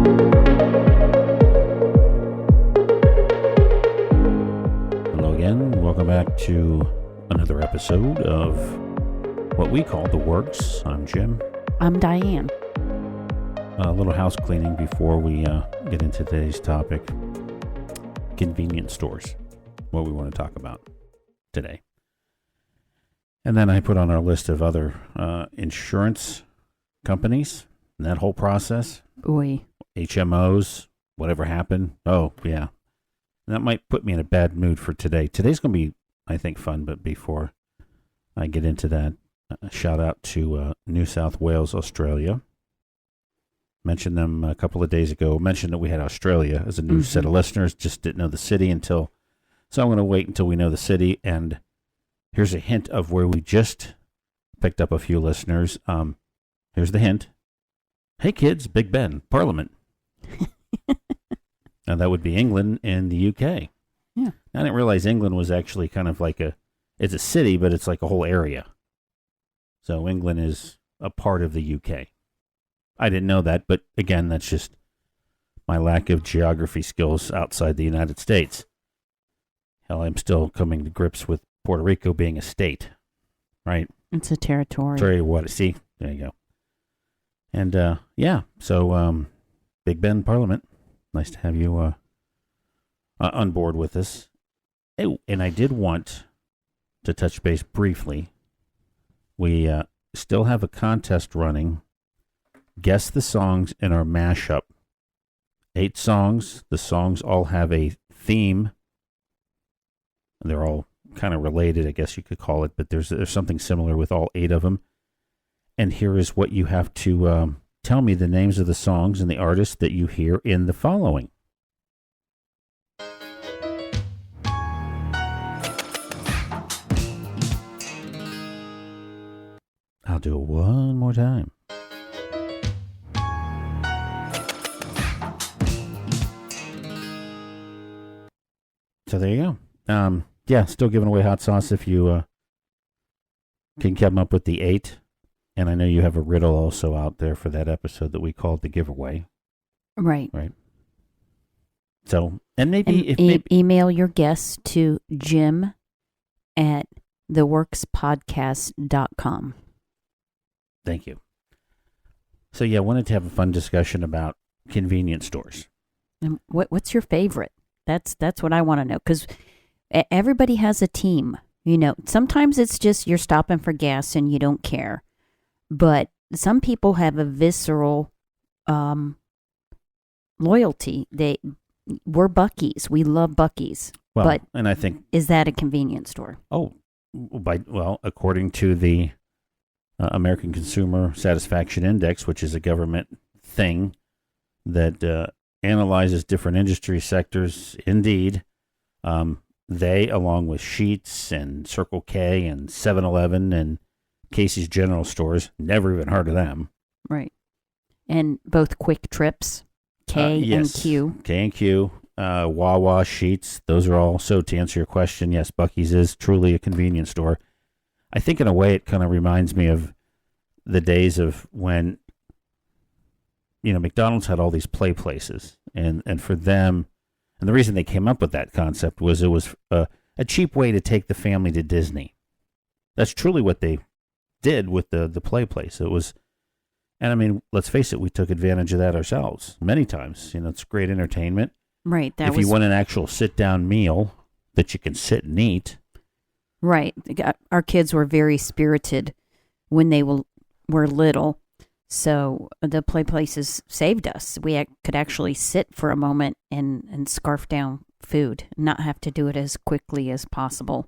Hello again. Welcome back to another episode of what we call The Works. I'm Jim. I'm Diane. A little house cleaning before we get into today's topic. Convenience stores. What we want to talk about today. And then I put on our list of other insurance companies and that whole process. Oy. HMOs, whatever happened. Oh, yeah. That might put me in a bad mood for today. Today's going to be, I think, fun, but before I get into that, shout out to New South Wales, Australia. Mentioned them a couple of days ago. Mentioned that we had Australia as a new set of listeners. Just didn't know the city until... So I'm going to wait until we know the city. And here's a hint of where we just picked up a few listeners. Here's the hint. Hey, kids, Big Ben, Parliament. And that would be England and the UK. Yeah. I didn't realize England was actually kind of like it's a city, but it's like a whole area. So England is a part of the UK. I didn't know that, but again, that's just my lack of geography skills outside the United States. Hell, I'm still coming to grips with Puerto Rico being a state, right? It's a territory. Sorry, what? See, there you go. And yeah, so Big Ben Parliament. Nice to have you on board with us. Oh, and I did want to touch base briefly. We still have a contest running. Guess the songs in our mashup. 8 songs. The songs all have a theme. They're all kind of related, I guess you could call it, but there's something similar with all 8 of them. And here is what you have to tell me the names of the songs and the artists that you hear in the following. I'll do it one more time. So there you go. Yeah, still giving away hot sauce if you can come up with the 8. And I know you have a riddle also out there for that episode that we called the giveaway. Right. Right. So, and maybe... email your guess to jim@theworkspodcast.com. Thank you. So, yeah, I wanted to have a fun discussion about convenience stores. And what's your favorite? That's what I want to know, because everybody has a team. You know, sometimes it's just you're stopping for gas and you don't care. But some people have a visceral loyalty. We're Buccees. We love Buccees. Well, but and I think... Is that a convenience store? Oh, according to the American Consumer Satisfaction Index, which is a government thing that analyzes different industry sectors, indeed, they, along with Sheetz and Circle K and 7-Eleven and Casey's General Stores, never even heard of them. Right. And both Kwik Trips, K and Q. K and Q, WaWa, Sheetz, those are all. So to answer your question, yes, Buccees is truly a convenience store. I think in a way it kind of reminds me of the days of when, McDonald's had all these play places. And for them, and the reason they came up with that concept was it was a cheap way to take the family to Disney. That's truly what they did with the play place. It was, and I mean, let's face it, we took advantage of that ourselves many times. It's great entertainment. Right. If you want an actual sit-down meal that you can sit and eat. Right. Our kids were very spirited when they were little, so the play places saved us. We could actually sit for a moment and scarf down food, not have to do it as quickly as possible.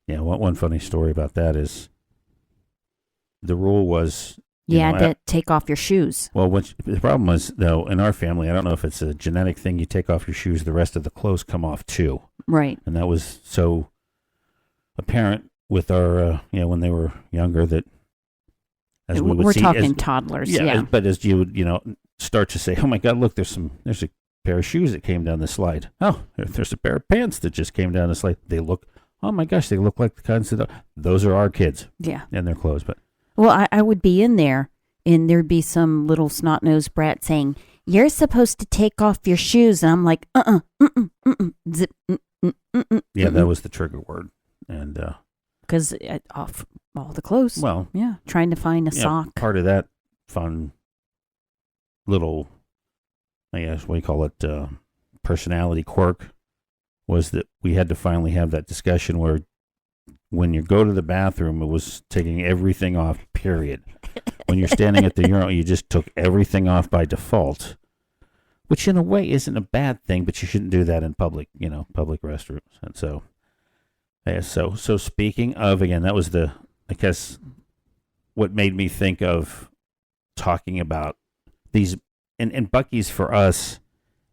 Yeah, one funny story about that is the rule was... You had to take off your shoes. Well, the problem was, though, in our family, I don't know if it's a genetic thing, you take off your shoes, the rest of the clothes come off too. Right. And that was so apparent with our, when they were younger that as we would we're see... talking toddlers, yeah. But as you would, start to say, oh my God, look, there's a pair of shoes that came down the slide. Oh, there's a pair of pants that just came down the slide. They look, oh my gosh, they look like the kinds of... Those are our kids. Yeah. And their clothes, but... Well, I would be in there, and there'd be some little snot-nosed brat saying, you're supposed to take off your shoes. And I'm like, zip, Yeah, that was the trigger word. And because off all the clothes. well, Yeah, trying to find a sock. Part of that fun little, I guess, what do you call it, personality quirk was that we had to finally have that discussion where when you go to the bathroom, it was taking everything off, period. When you're standing at the urinal, you just took everything off by default, which in a way isn't a bad thing, but you shouldn't do that in public, public restrooms. And so, so speaking of, again, that was I guess, what made me think of talking about these, and Buccees for us,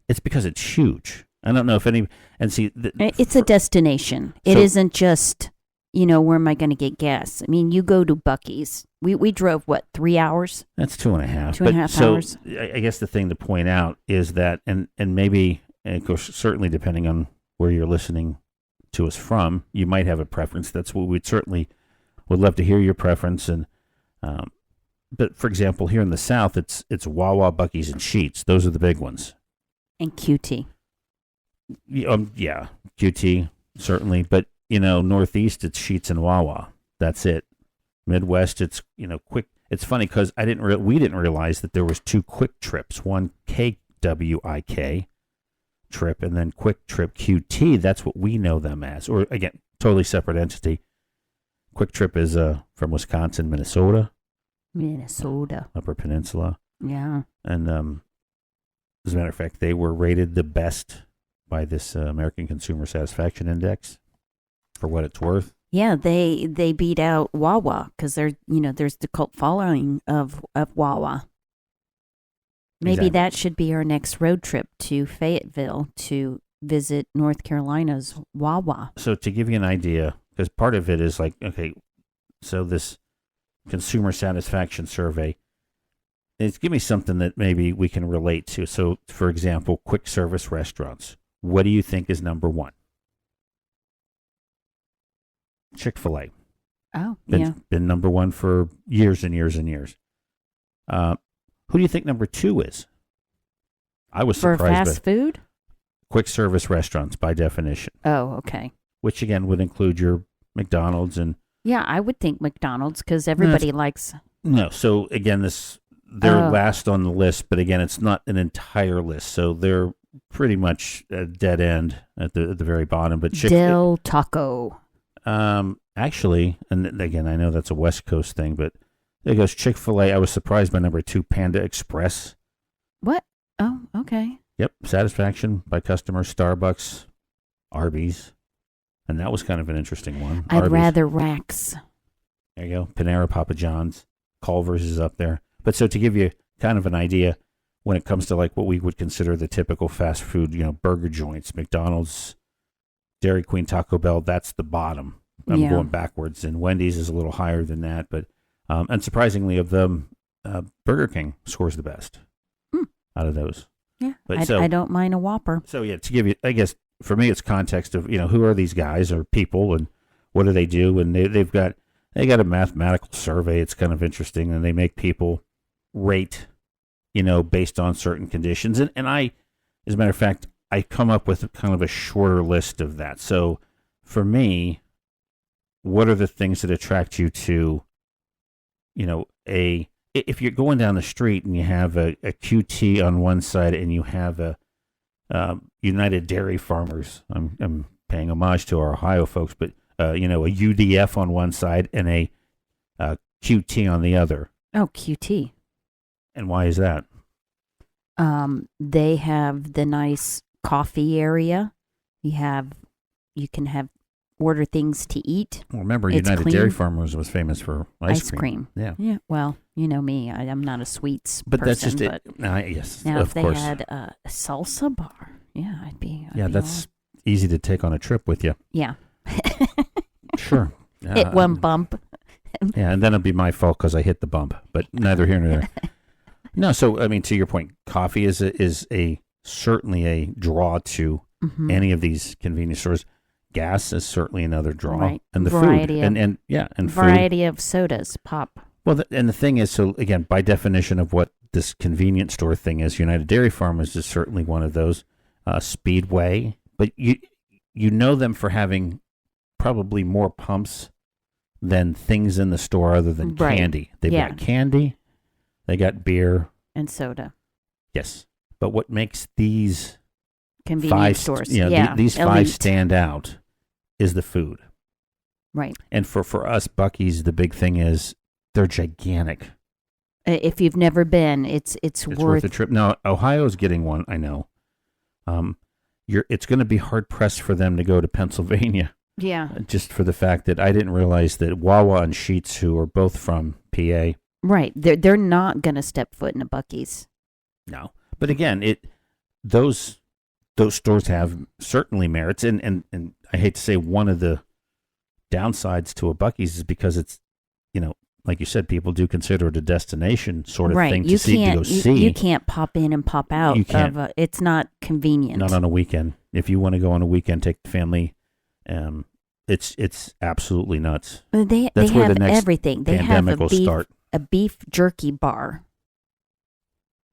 it's because it's huge. I don't know if any, and see. It's a destination. It isn't just, where am I going to get gas? I mean, you go to Buccees. We drove, 3 hours? That's 2.5. 2.5 hours. I guess the thing to point out is that, and maybe, and of course, certainly depending on where you're listening to us from, you might have a preference. That's what we'd certainly would love to hear your preference. And, but for example, here in the South, it's WaWa, Buccees, and Sheetz. Those are the big ones. And QT. Yeah, QT, certainly. But, Northeast, it's Sheetz and WaWa. That's it. Midwest, it's, Kwik. It's funny because we didn't realize that there was 2 Kwik Trips, one KWIK Trip, and then Kwik Trip QT. That's what we know them as. Or, again, totally separate entity. Kwik Trip is from Wisconsin, Minnesota. Upper Peninsula. Yeah. And as a matter of fact, they were rated the best by this American Consumer Satisfaction Index, for what it's worth. Yeah, they beat out WaWa because there's the cult following of WaWa. Maybe that should be our next road trip to Fayetteville to visit North Carolina's WaWa. So to give you an idea, because part of it is like, okay, so this consumer satisfaction survey, give me something that maybe we can relate to. So, for example, quick service restaurants. What do you think is number 1? Chick-fil-A. Oh, yeah. Been number 1 for years and years and years. Who do you think number 2 is? I was surprised. For fast food? Quick service restaurants, by definition. Oh, okay. Which, again, would include your McDonald's and... Yeah, I would think McDonald's because everybody likes... No, so, again, they're last on the list, but, again, it's not an entire list. So they're pretty much a dead end at the very bottom. But Del Taco. Actually, and again, I know that's a West Coast thing, but there goes Chick-fil-A. I was surprised by number 2, Panda Express. What? Oh, okay. Yep, satisfaction by customers, Starbucks, Arby's, and that was kind of an interesting one. I'd rather Rax. There you go. Panera, Papa John's, Culver's is up there. But so to give you kind of an idea, when it comes to like what we would consider the typical fast food, burger joints, McDonald's, Dairy Queen, Taco Bell, that's the bottom. I'm going backwards, and Wendy's is a little higher than that. But unsurprisingly, of them, Burger King scores the best out of those. Yeah, but I don't mind a Whopper. So yeah, to give you, I guess for me, it's context of who are these guys or people, and what do they do, and they got a mathematical survey. It's kind of interesting, and they make people rate, based on certain conditions, and I, as a matter of fact, I come up with kind of a shorter list of that. So for me, what are the things that attract you to, if you're going down the street and you have a QT on one side and you have a United Dairy Farmers, I'm paying homage to our Ohio folks, but a UDF on one side and a QT on the other. Oh, QT. And why is that? They have the nice coffee area. You can order things to eat. Well, remember, United Dairy Farmers was famous for ice cream. Yeah. Yeah. Well, you know me. I'm not a sweets but person. That's just it. Yes, now, of if course. they had a salsa bar, I'd be that's easy to take on a trip with you. Yeah. Sure. Hit one bump. Yeah, and then it'll be my fault because I hit the bump. But neither here nor there. No, so I mean, to your point, coffee is certainly a draw to any of these convenience stores. Gas is certainly another draw, right. And the variety food, and variety of sodas, pop. Well, and the thing is, so again, by definition of what this convenience store thing is. United Dairy Farmers is certainly one of those. Speedway, but you know them for having probably more pumps than things in the store other than Right. candy. They've Yeah. got candy, they got beer. And soda. Yes. But what makes these Convenience stores. these five elite. stand out is the food. Right. And for us Buccees, the big thing is they're gigantic. If you've never been, it's Worth a trip. Now, Ohio's getting one, I know. It's going to be hard pressed for them to go to Pennsylvania. Yeah. Just for the fact that I didn't realize that WaWa and Sheetz, who are both from PA. Right. They're not going to step foot in a Buccees. No. But again, those stores have certainly merits, and I hate to say one of the downsides to a Buccees is because it's, like you said, people do consider it a destination sort of thing to go see. You can't pop in and pop out. You can't. It's not convenient. Not on a weekend. If you want to go on a weekend, take the family. It's absolutely nuts. They That's where have the next everything. They have pandemic will start. a beef jerky bar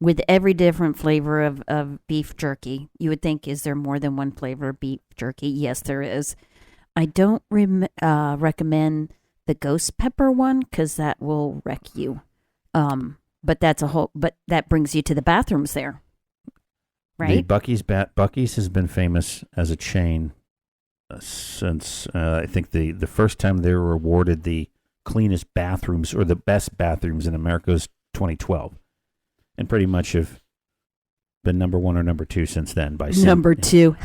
with every different flavor of beef jerky. You would think, is there more than one flavor of beef jerky? Yes, there is. I don't recommend the ghost pepper one because that will wreck you. But that brings you to the bathrooms there, right? The Buccees has been famous as a chain since I think the first time they were awarded the cleanest bathrooms or the best bathrooms in America was 2012, and pretty much have been number one or number two since then. By number two.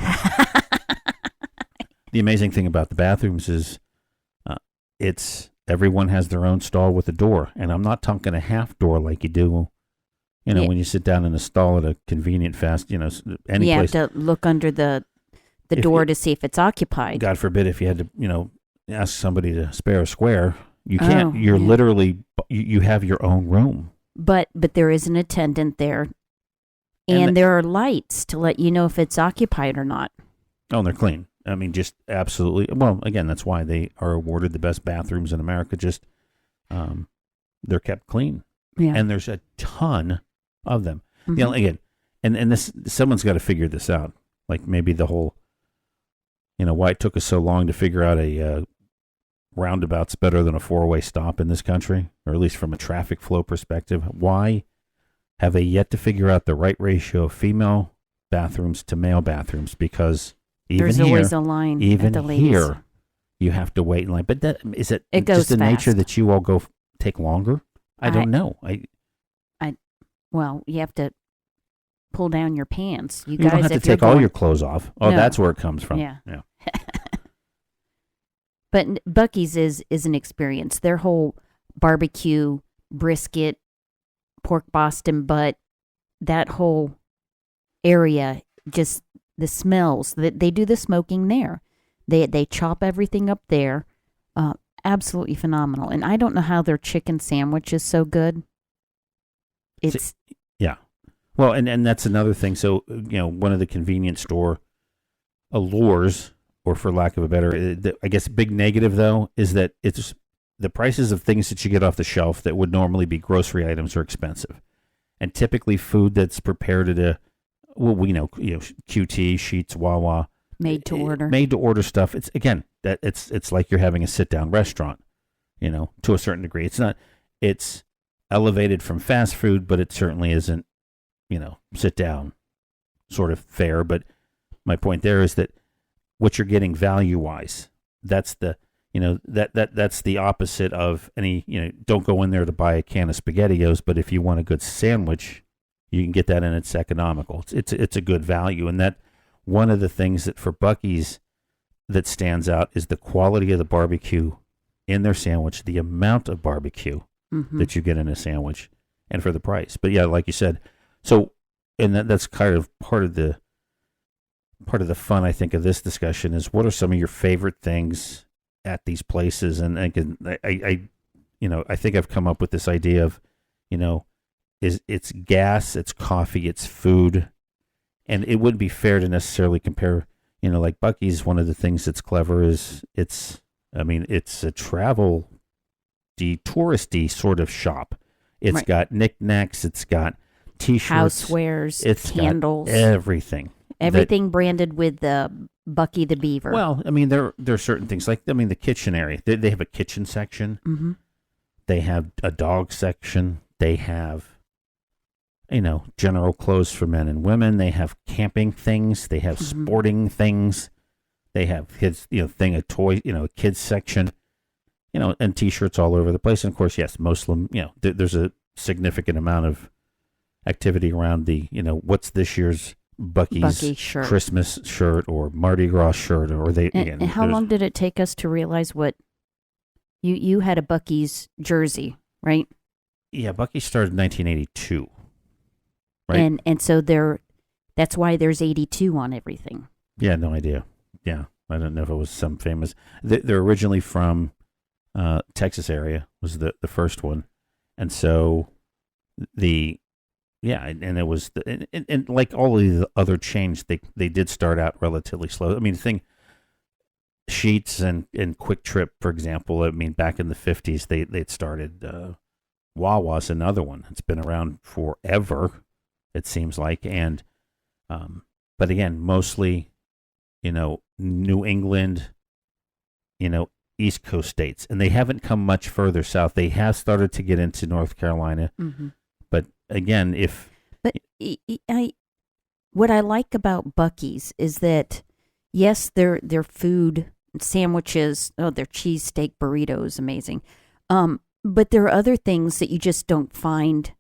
The amazing thing about the bathrooms is everyone has their own stall with a door, and I'm not talking a half door like you do, when you sit down in a stall at a convenient fast, any place. You have to look under the door to see if it's occupied. God forbid if you had to, ask somebody to spare a square, you can't. You're yeah. literally you have your own room. But there is an attendant there, and there are lights to let you know if it's occupied or not. Oh, and they're clean. I mean, just absolutely. Well, again, that's why they are awarded the best bathrooms in America. Just they're kept clean, and there's a ton of them. Mm-hmm. Again, and this someone's got to figure this out. Like maybe the whole, why it took us so long to figure out a roundabout's better than a four-way stop in this country, or at least from a traffic flow perspective. Why have they yet to figure out the right ratio of female bathrooms to male bathrooms? Because there's always a line. Even at the ladies. here, you have to wait in line. But is it goes just the nature fast. that you all go take longer? I don't know. Well, you have to pull down your pants. You don't guys have to if you're take all going- your clothes off. Oh, No. that's where it comes from. Yeah. But Buccees is an experience. Their whole barbecue, brisket, pork Boston butt, that whole area, just the smells. They do the smoking there. They chop everything up there. Absolutely phenomenal. And I don't know how their chicken sandwich is so good. It's yeah. Well, and that's another thing. So, one of the convenience store allures, or for lack of a better, I guess big negative though, is that it's the prices of things that you get off the shelf that would normally be grocery items are expensive. And typically food that's prepared at a, well, we know, QT, Sheetz, WaWa, made to order. Made to order stuff. It's again that it's like you're having a sit down restaurant, to a certain degree. It's elevated from fast food, but it certainly isn't, sit down sort of fare. But my point there is that what you're getting value wise, that's the that's the opposite of any, don't go in there to buy a can of SpaghettiOs, but if you want a good sandwich, you can get that and it's economical. It's a good value. And that one of the things that for Buccees that stands out is the quality of the barbecue in their sandwich, the amount of barbecue that you get in a sandwich, and for the price. But yeah, like you said, so, and that's kind of part of the fun, I think, of this discussion is what are some of your favorite things at these places? And again, I think I've come up with this idea of, it's gas, it's coffee, it's food, and it wouldn't be fair to necessarily compare, like Buccees. One of the things that's clever is it's a touristy sort of shop. It's got knickknacks, it's got T-shirts, housewares, it's candles, got everything. everything branded with Bucky the Beaver. Well, I mean, there are certain things like, I mean, the kitchen area. They have a kitchen section. Mm-hmm. They have a dog section. They have, general clothes for men and women. They have camping things. They have sporting things. They have kids, a toy, a kids section, and T-shirts all over the place. And of course, yes, Muslim, there's a significant amount of activity around the, what's this year's Buccees shirt. Christmas shirt or Mardi Gras shirt, or they. And how long did it take us to realize what you had a Buccees jersey, right? Yeah, Buccees started in 1982, right? And so that's why there's 82 on everything. Yeah, no idea. Yeah, I don't know if it was some famous. They're originally from Texas area was the first one, and so and it was and like all of the other chains, they did start out relatively slow. I mean, Sheets and Kwik Trip, for example. I mean, back in the 50s, they'd started. WaWa's another one. It's been around forever, it seems like, and but again, mostly, New England, East Coast states, and they haven't come much further south. They have started to get into North Carolina, but again, what I like about Buccees is that yes, their food sandwiches, their cheesesteak burrito is amazing, but there are other things that you just don't find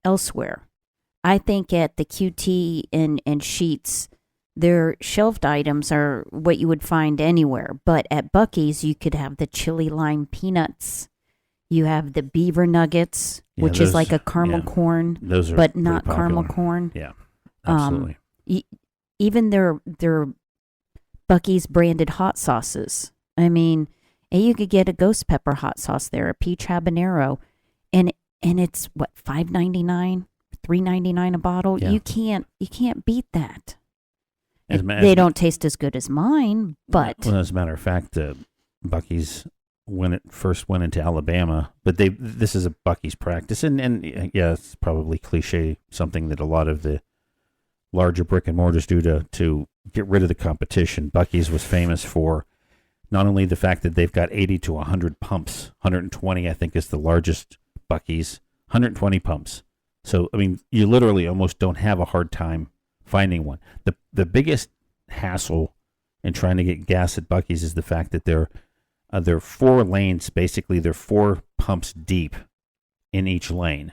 elsewhere. I think at the QT and Sheets, their shelved items are what you would find anywhere. But at Buccees, you could have the chili lime peanuts. You have the beaver nuggets, which is like a caramel corn, but not caramel corn. Yeah, absolutely. Even their Buccees branded hot sauces. I mean, you could get a ghost pepper hot sauce there, a peach habanero, and it's what, $5.99, $3.99 a bottle. Yeah. You can't beat that. They don't taste as good as mine, but as a matter of fact, Buccees, when it first went into Alabama, but this is a Buccees practice, and yeah, it's probably cliche, something that a lot of the larger brick and mortars do to get rid of the competition. Buccees was famous for not only the fact that they've got 80 to 100 pumps, 120 I think is the largest Buccees, 120 pumps. So, I mean, you literally almost don't have a hard time finding one. The biggest hassle in trying to get gas at Buccees is the fact that they're 4 lanes, basically they're 4 pumps deep in each lane.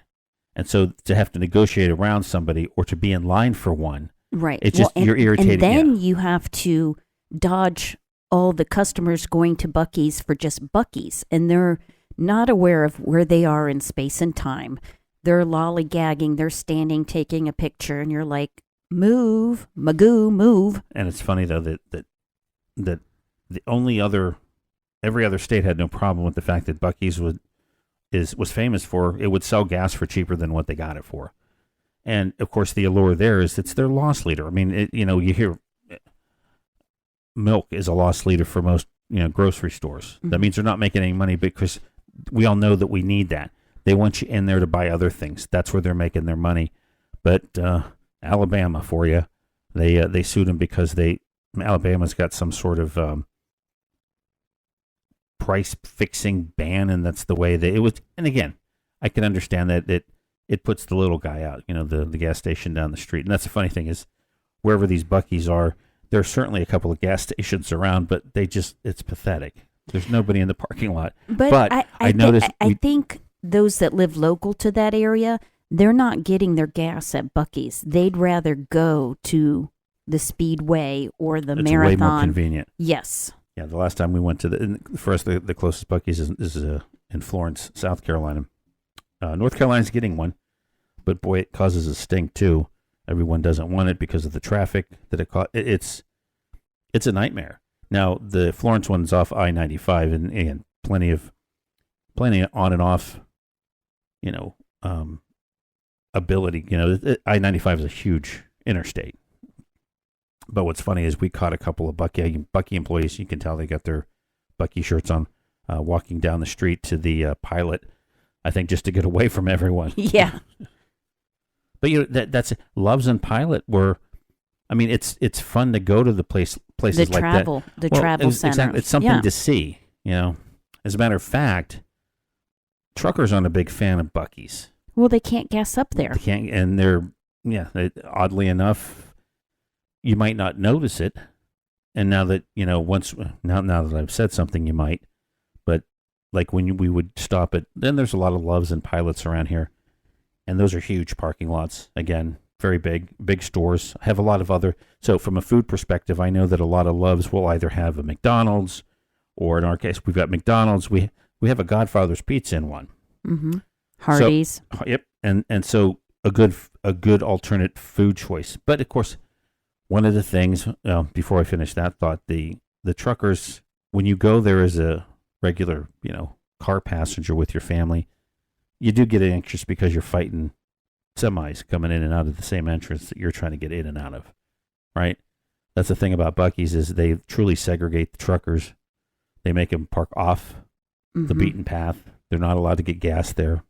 And so to have to negotiate around somebody or to be in line for one, right? It's just, you're irritated. And then you have to dodge all the customers going to Buccees for just Buccees, and they're not aware of where they are in space and time. They're lollygagging, they're standing, taking a picture, and you're like, move, Magoo, move. And it's funny though that the every other state had no problem with the fact that Buccees was famous for, it would sell gas for cheaper than what they got it for. And of course the allure there is it's their loss leader. I mean, you hear milk is a loss leader for most, grocery stores. Mm-hmm. That means they're not making any money because we all know that we need that. They want you in there to buy other things. That's where they're making their money. But Alabama for you, they sued them because Alabama's got some sort of price fixing ban, and that's the way it was. And again, I can understand that it puts the little guy out, the gas station down the street. And that's the funny thing is, wherever these Buccees are, there's certainly a couple of gas stations around, but it's pathetic. There's nobody in the parking lot. But I noticed. I think those that live local to that area, they're not getting their gas at Buccees. They'd rather go to the Speedway or the Marathon. It's way more convenient. Yes. Yeah, the last time we went to for us, the closest Buccees is in Florence, South Carolina. North Carolina's getting one, but boy, it causes a stink too. Everyone doesn't want it because of the traffic that it causes. It's a nightmare. Now the Florence one's off I-95, and plenty of on and off, ability. I-95 is a huge interstate. But what's funny is we caught a couple of Bucky employees. You can tell they got their Bucky shirts on, walking down the street to the pilot, I think just to get away from everyone. Yeah. But that's Loves and Pilot were. I mean, it's fun to go to the places like that. The travel center. Exactly, it's something to see. As a matter of fact, truckers aren't a big fan of Buccees. Well, they can't gas up there. They can't, and oddly enough, you might not notice it. And now that now that I've said something, you might. But like when we would stop at, then there's a lot of Loves and Pilots around here, and those are huge parking lots. Again, very big stores. Have a lot of other. So from a food perspective, I know that a lot of Loves will either have a McDonald's, or in our case, we've got McDonald's. We have a Godfather's Pizza in one. Mm-hmm. Hardee's. So, yep, and so a good alternate food choice. But of course, one of the things before I finish that thought, the truckers, when you go there as a regular car passenger with your family, you do get anxious because you're fighting semis coming in and out of the same entrance that you're trying to get in and out of, right? That's the thing about Buccees is they truly segregate the truckers. They make them park off the beaten path. They're not allowed to get gas there.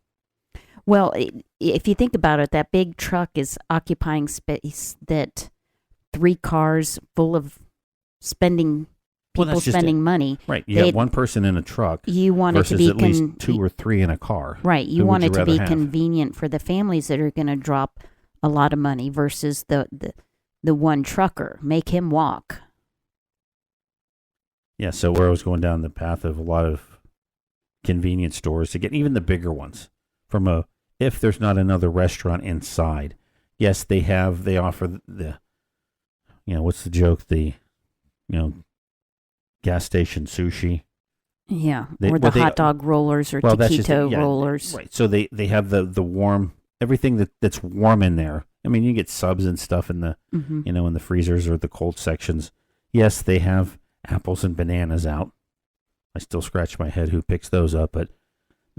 Well, if you think about it, that big truck is occupying space that 3 cars full of spending money. Right. You have one person in a truck. You want it to be at least 2 or 3 in a car. Right. You want it to be convenient for the families that are going to drop a lot of money versus the one trucker. Make him walk. Yeah. So where I was going down the path of a lot of convenience stores to get even the bigger ones if there's not another restaurant inside. Yes, they offer the what's the joke? The gas station sushi. Yeah, or the hot dog rollers or taquito rollers. Right. So they have the warm, everything that's warm in there. I mean, you get subs and stuff in the in the freezers or the cold sections. Yes, they have apples and bananas out. I still scratch my head who picks those up, but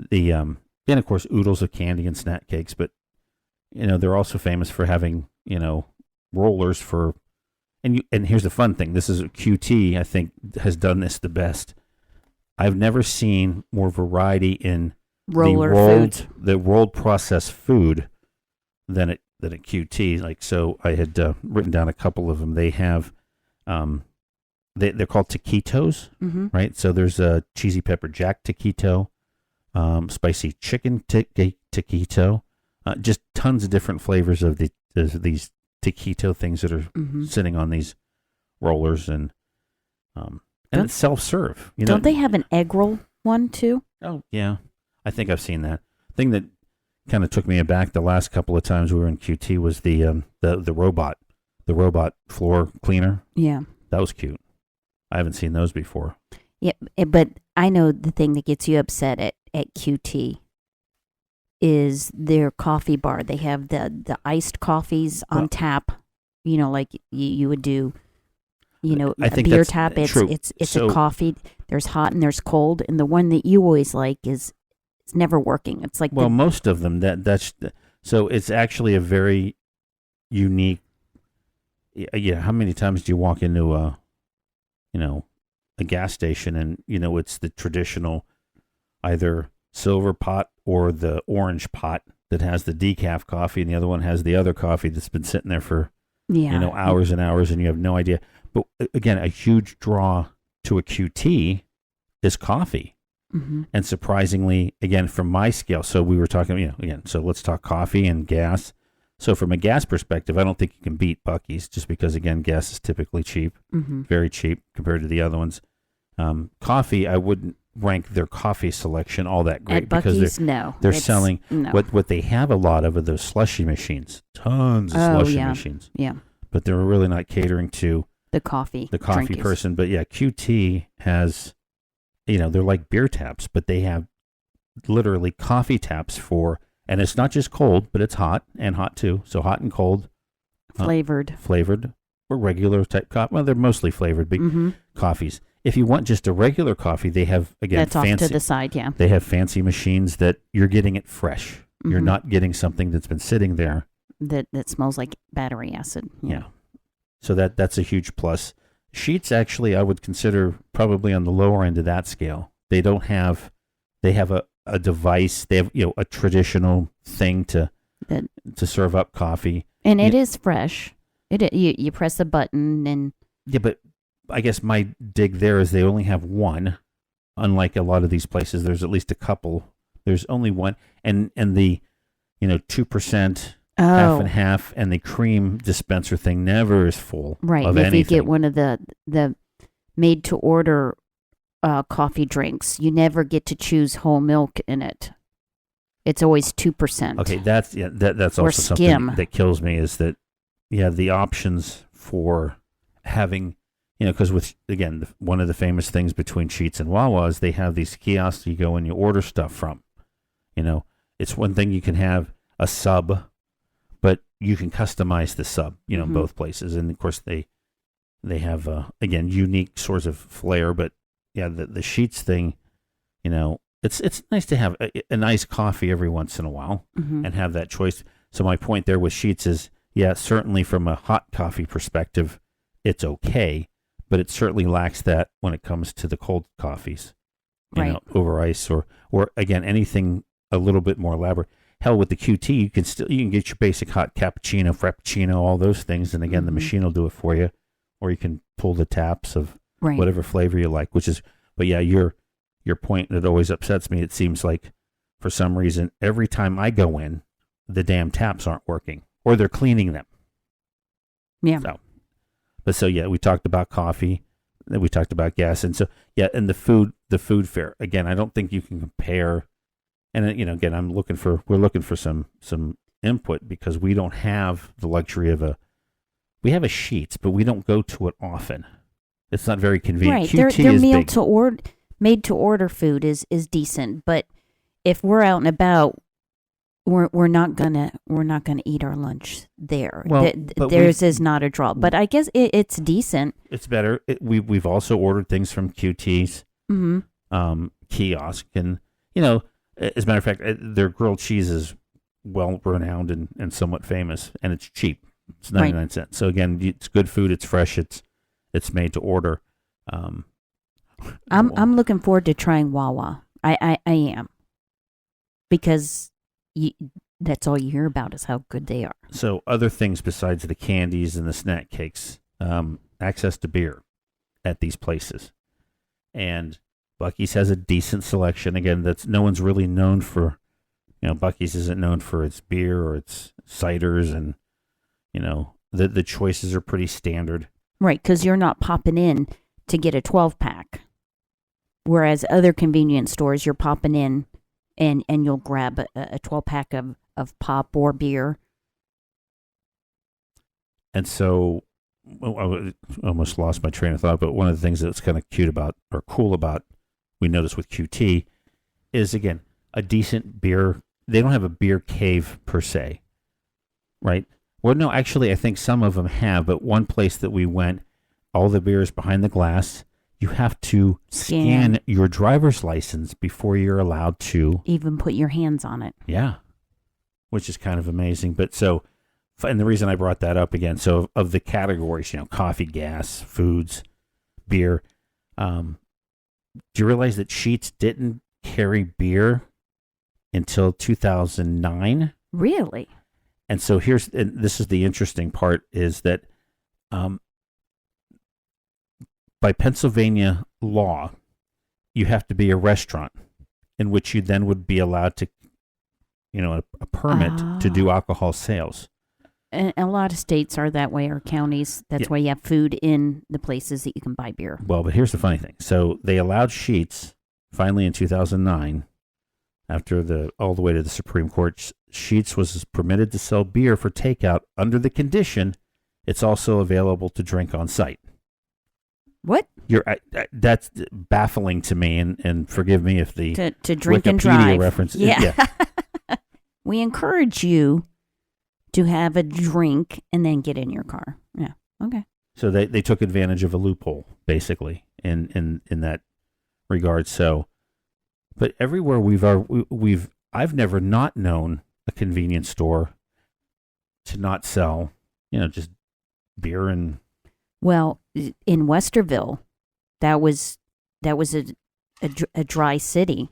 then of course oodles of candy and snack cakes. But they're also famous for having rollers for. And here's the fun thing. This is QT, I think, has done this the best. I've never seen more variety in the rolled processed food than at QT. Like, so I had written down a couple of them. They have, they're called taquitos, right? So there's a cheesy pepper jack taquito, spicy chicken taquito, just tons of different flavors of these taquito things that are sitting on these rollers, and it's self-serve. Don't they have an egg roll one too? Oh yeah, I think I've seen that. Thing that kind of took me aback the last couple of times we were in QT was the robot floor cleaner. Yeah, that was cute. I haven't seen those before. Yeah, but I know the thing that gets you upset at QT is their coffee bar. They have the iced coffees on tap, like you would do, I think beer that's tap. true. It's a coffee. There's hot and there's cold, and the one that you always like it's never working. It's like most of them so it's actually a very unique. Yeah, how many times do you walk into a gas station and it's the traditional either silver pot or the orange pot that has the decaf coffee, and the other one has the other coffee that's been sitting there for hours and hours, and you have no idea. But again, a huge draw to a QT is coffee, and surprisingly, again from my scale. So we were talking, so let's talk coffee and gas. So from a gas perspective, I don't think you can beat Buccees, just because again, gas is typically cheap, very cheap compared to the other ones. Coffee, I wouldn't rank their coffee selection all that great, because they're selling what they have a lot of are those slushy machines, tons of slushy machines. Yeah, but they're really not catering to the coffee person. But yeah, QT has, they're like beer taps, but they have literally coffee taps and it's not just cold, but it's hot and hot too. So hot and cold, flavored or regular type coffee. Well, they're mostly flavored coffees. If you want just a regular coffee, they have, again, that's fancy, off to the side, yeah. They have fancy machines that you're getting it fresh. You're not getting something that's been sitting there. That smells like battery acid. Yeah. So that's a huge plus. Sheets, actually, I would consider probably on the lower end of that scale. They have a device. They have, a traditional thing to That, to serve up coffee. and it is fresh. You press a button and Yeah, but I guess my dig there is they only have one. Unlike a lot of these places, there's at least a couple. There's only one, and the 2% half and half, and the cream dispenser thing never is full. Right. Of If anything. you get one of the made to order coffee drinks, you never get to choose whole milk in it. It's always 2%. Okay, that's also Or something skim. that kills me is that the options for having, because with, again, one of the famous things between Sheetz and WaWa is they have these kiosks you go and you order stuff from. It's one thing you can have a sub, but you can customize the sub, in both places. And of course they have, again, unique sorts of flair, but yeah, the Sheetz thing, it's nice to have a nice coffee every once in a while and have that choice. So my point there with Sheetz is, certainly from a hot coffee perspective, it's okay, but it certainly lacks that when it comes to the cold coffees, over ice or again, anything a little bit more elaborate. Hell, with the QT, you can get your basic hot cappuccino, frappuccino, all those things, and again, the machine will do it for you, or you can pull the taps of whatever flavor you like. But yeah, your point that always upsets me. It seems like for some reason every time I go in, the damn taps aren't working, or they're cleaning them. Yeah. So we talked about coffee, then we talked about gas, and and the food fare. Again, I don't think you can compare. And again, we're looking for some input because we don't have the luxury of we have a Sheetz, but we don't go to it often. It's not very convenient. Right, QT their is meal big. to order, made to order food is decent, but if we're out and about, we're not gonna eat our lunch there. Well, theirs is not a draw, but I guess it's decent. It's better. We've also ordered things from QT's kiosk, and as a matter of fact, their grilled cheese is well renowned and somewhat famous, and it's cheap. It's 99 cents. So again, it's good food. It's fresh. It's made to order. I'm looking forward to trying WaWa. I am, because that's all you hear about is how good they are. So other things besides the candies and the snack cakes, access to beer at these places, and Buccees has a decent selection. Again, that's no one's really known for. Buccees isn't known for its beer or its ciders, and the choices are pretty standard. Right, because you're not popping in to get a 12-pack, whereas other convenience stores you're popping in and you'll grab a 12-pack of pop or beer. And so, I almost lost my train of thought, but one of the things that's kind of cute about, or cool about, we noticed with QT, is, again, a decent beer. They don't have a beer cave per se, right? Well, no, actually, I think some of them have, but one place that we went, all the beer is behind the glass. You have to scan your driver's license before you're allowed to even put your hands on it. Yeah, which is kind of amazing. But and the reason I brought that up again, so of the categories, coffee, gas, foods, beer, do you realize that Sheetz didn't carry beer until 2009? Really? And so this is the interesting part, is that by Pennsylvania law, you have to be a restaurant in which you then would be allowed to, a permit to do alcohol sales. And a lot of states are that way, or counties. That's why you have food in the places that you can buy beer. Well, but here's the funny thing. So they allowed Sheetz, finally in 2009, after all the way to the Supreme Court, Sheetz was permitted to sell beer for takeout under the condition it's also available to drink on site. What? That's baffling to me, and forgive me if the to drink Wikipedia and drive reference. Yeah. We encourage you to have a drink and then get in your car. Yeah. Okay. So they took advantage of a loophole, basically, in that regard. So, but everywhere I've never not known a convenience store to not sell, just beer and. Well, in Westerville, that was a dry city.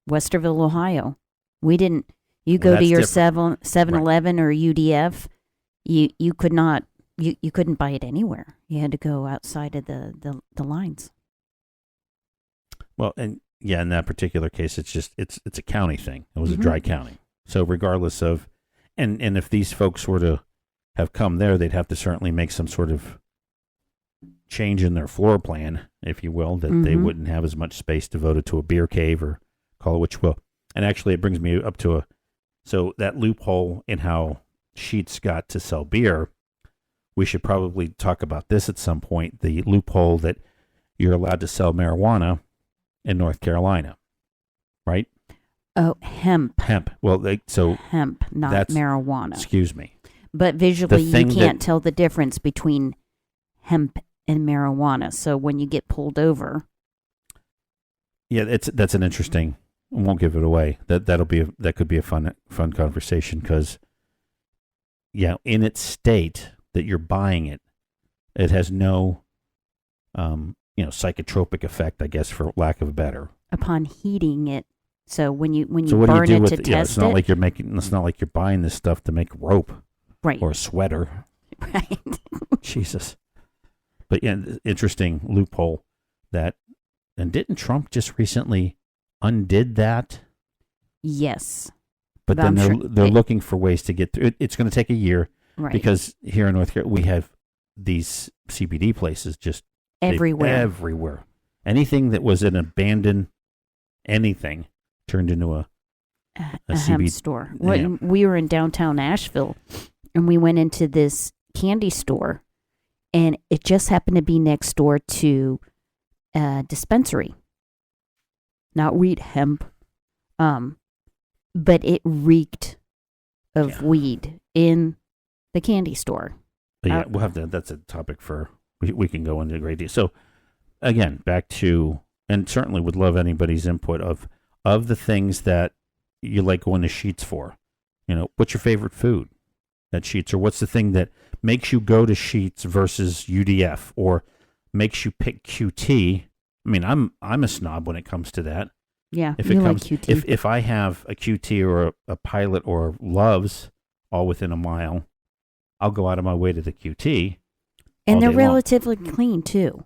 Westerville, Ohio. We didn't. You Well, go to that's your different. 7-Eleven or UDF, you could not you couldn't buy it anywhere. You had to go outside of the lines. Well, and yeah, in that particular case, it's a county thing. It was Mhm. a dry county. So regardless of, and if these folks were to have come there, they'd have to certainly make some sort of change in their floor plan, if you will, that they Mhm. wouldn't have as much space devoted to a beer cave or call it what you will. And actually, it brings me up to so that loophole in how Sheetz got to sell beer. We should probably talk about this at some point. The loophole that you're allowed to sell marijuana in North Carolina, right? Oh, hemp. Hemp. Well, Hemp, not that's- marijuana. excuse me. But visually, you thing can't that- tell the difference between hemp and marijuana. So when you get pulled over, Yeah, that's an interesting. I won't give it away. That could be a fun conversation because, yeah, in its state that you're buying it, it has no, psychotropic effect, I guess, for lack of a better. upon heating it, so when you So what do you burn do it with to it? Yeah, it's test not it, like you're making. It's not like you're buying this stuff to make rope right, or a sweater. right. Jesus. But yeah, interesting loophole that, and didn't Trump just recently undid that? Yes, But But then I'm they're sure looking for ways to get through it. It's going to take a year right. because here in North Carolina we have these CBD places just Everywhere. Anything that was an abandoned anything turned into a A hemp CBD store. yeah. When we were in downtown Asheville, and we went into this candy store, and it just happened to be next door to a dispensary. Not weed, hemp. But it reeked of Yeah. weed in the candy store. But yeah, we'll have to. That's a topic for we can go into a great deal. So again, back to, and certainly would love anybody's input of the things that you like going to Sheetz for. What's your favorite food at Sheetz, or what's the thing that makes you go to Sheetz versus UDF, or makes you pick QT? I mean, I'm a snob when it comes to that. Yeah, If you it comes, like QT. if I have a QT or a Pilot or Loves all within a mile, I'll go out of my way to the QT. And all they're day long. relatively clean too.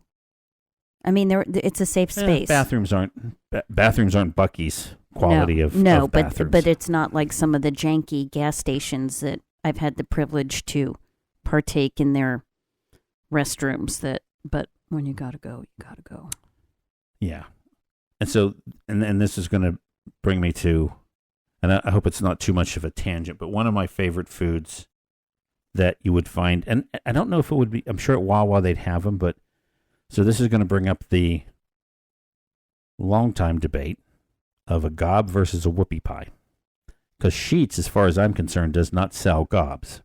I mean, it's a safe space. Bathrooms aren't Buccees quality of no, but bathrooms. it's not like some of the janky gas stations that I've had the privilege to partake in their restrooms. But when you gotta go, you gotta go. Yeah. And so, and this is going to bring me to, and I hope it's not too much of a tangent, but one of my favorite foods that you would find, and I don't know if it would be, I'm sure at WaWa they'd have them, but so this is going to bring up the long time debate of a gob versus a whoopie pie. Because Sheetz, as far as I'm concerned, does not sell gobs.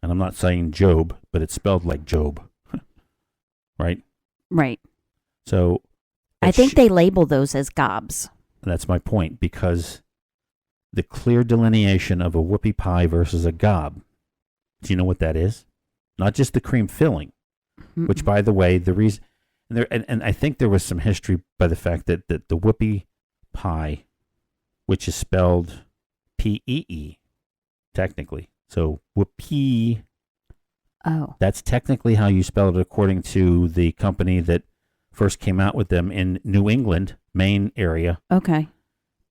And I'm not saying Job, but it's spelled like Job. Right? Right. So I think they label those as gobs. that's my point, because the clear delineation of a whoopie pie versus a gob, do you know what that is? Not just the cream filling, which, by the way, the reason, and I think there was some history by the fact that the whoopie pie, which is spelled P-E-E, technically. So whoopie, that's technically how you spell it according to the company that first came out with them in New England, Maine area. Okay.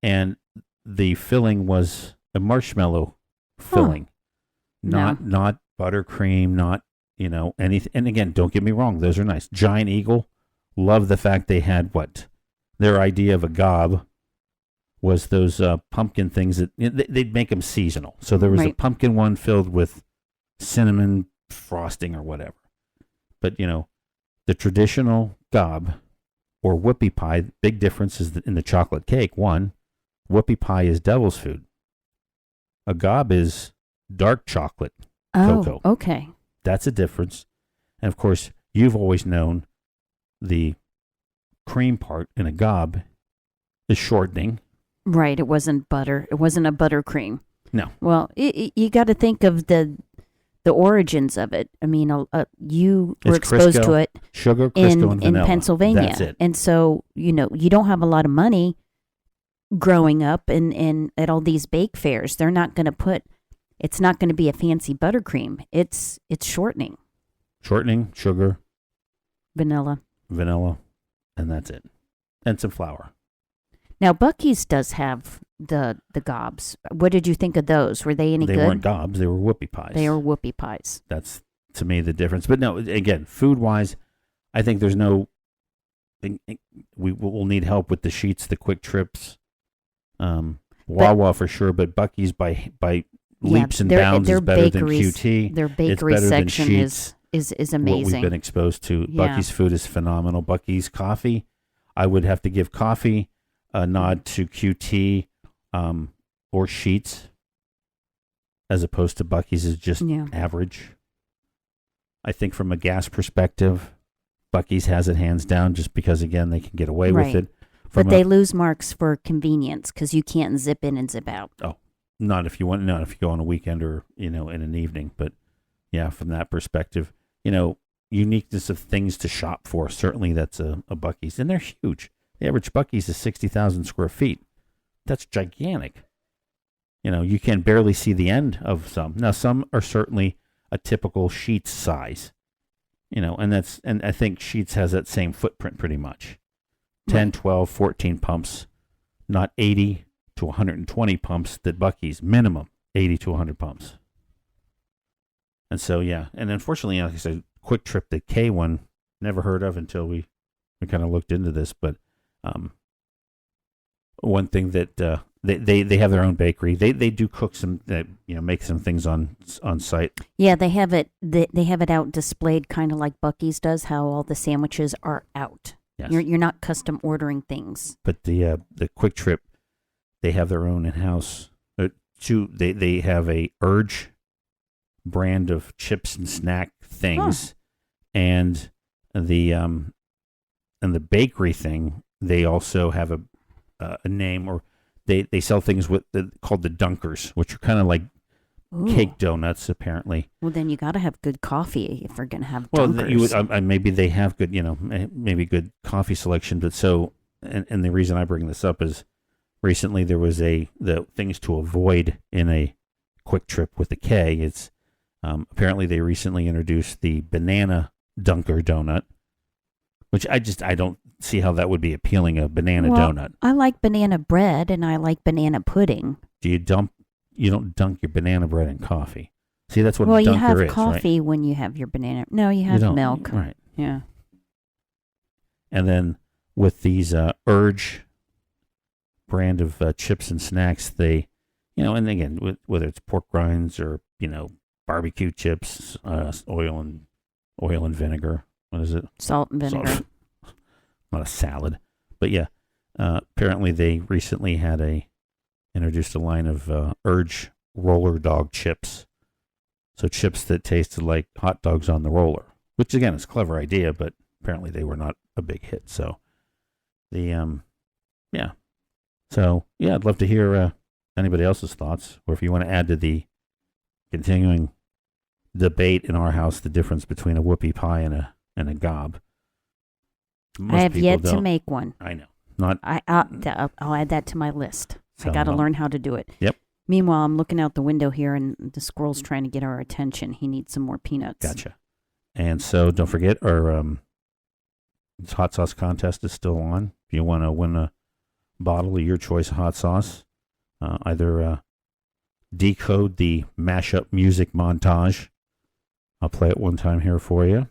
And the filling was a marshmallow filling, not buttercream, not anything. And again, don't get me wrong; those are nice. Giant Eagle, love the fact they had their idea of a gob was those pumpkin things that they'd make them seasonal. So there was a pumpkin one filled with cinnamon frosting or whatever. But the traditional gob or whoopie pie, big difference is in the chocolate cake. One, whoopie pie is devil's food. A gob is dark chocolate cocoa. Okay. That's a difference. And of course, you've always known the cream part in a gob is shortening. Right. It wasn't butter. It wasn't a buttercream. No. Well, you got to think of the origins of it. I mean, you were It's exposed Crisco, to it sugar, Crisco, and in vanilla. Pennsylvania. That's it. And so, you don't have a lot of money. growing up and at all these bake fairs, they're not going to put, it's not going to be a fancy buttercream. It's shortening. Shortening, sugar, Vanilla. and that's it. And some flour. Now, Buccees does have the gobs. What did you think of those? Were they any good? They weren't gobs. They were whoopie pies. They were whoopie pies. That's, to me, the difference. But no, again, food-wise, I think there's no... We will need help with the sheets, the Kwik Trips, WaWa for sure, but Buccees by leaps and bounds is better than QT. Their bakery section is amazing. What we've been exposed to. Yeah. Buccees food is phenomenal. Buccees coffee, I would have to give coffee a nod to QT or sheets, as opposed to Buccees is just average. I think from a gas perspective, Buccees has it hands down, just because again they can get away with it. But they lose marks for convenience because you can't zip in and zip out. Oh, not if you go on a weekend or in an evening. But yeah, from that perspective, uniqueness of things to shop for. Certainly, that's a Buccees, and they're huge. The average Buccees is 60,000 square feet. That's gigantic. You can barely see the end of some. Now, some are certainly a typical Sheetz size. And I think Sheetz has that same footprint pretty much. 10, 12, 14 pumps, not 80 to 120 pumps that Buccees, minimum 80 to 100 pumps. And so, yeah. And unfortunately, like I said, Kwik Trip, the K one, never heard of until we kind of looked into this. But one thing that they have their own bakery. They do cook some, make some things on site. Yeah, they have it. They have it out displayed, kind of like Buccees does. How all the sandwiches are out. Yes. You're not custom ordering things. But the Kwik Trip, they have their own in-house. They have a Urge brand of chips and snack things, and the bakery thing. They also have a name, or they sell things called the Dunkers, which are kind of like cake donuts, apparently. Well, then you got to have good coffee if you're going to have Dunkers. Well, maybe they have good, maybe good coffee selection. But and the reason I bring this up is recently there was the things to avoid in a Kwik Trip with the K. It's apparently they recently introduced the banana Dunker donut, which I don't see how that would be appealing, a banana donut. I like banana bread and I like banana pudding. You don't dunk your banana bread in coffee. See, that's what a dunker is, you have right? coffee when you have your banana. No, you have milk. Right. Yeah. And then with these Urge brand of chips and snacks, they, and again, whether it's pork rinds or, barbecue chips, oil and vinegar. What is it? Salt and vinegar. Not a salad. But yeah, apparently they recently introduced a line of Urge roller dog chips. So chips that tasted like hot dogs on the roller, which again is a clever idea, but apparently they were not a big hit. So yeah. So yeah, I'd love to hear anybody else's thoughts, or if you want to add to the continuing debate in our house, the difference between a whoopie pie and a gob. I have yet to make one. I know. I'll add that to my list. So, I got to learn how to do it. Yep. Meanwhile, I'm looking out the window here, and the squirrel's trying to get our attention. He needs some more peanuts. Gotcha. And so don't forget, our hot sauce contest is still on. If you want to win a bottle of your choice of hot sauce, either decode the mashup music montage. I'll play it one time here for you.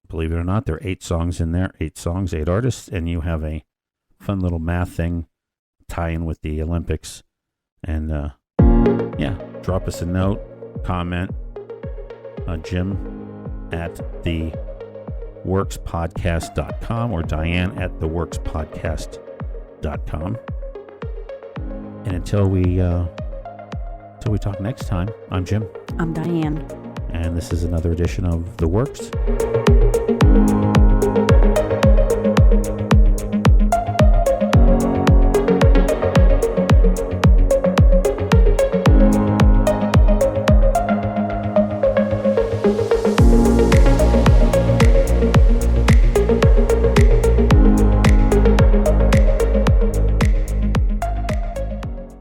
Believe it or not, there are 8 songs in there, 8 songs, 8 artists, and you have a fun little math thing tie-in with the Olympics. And drop us a note, comment, Jim at theworkspodcast.com or Diane at theworkspodcast.com. And until we talk next time, I'm Jim. I'm Diane. And this is another edition of The Works.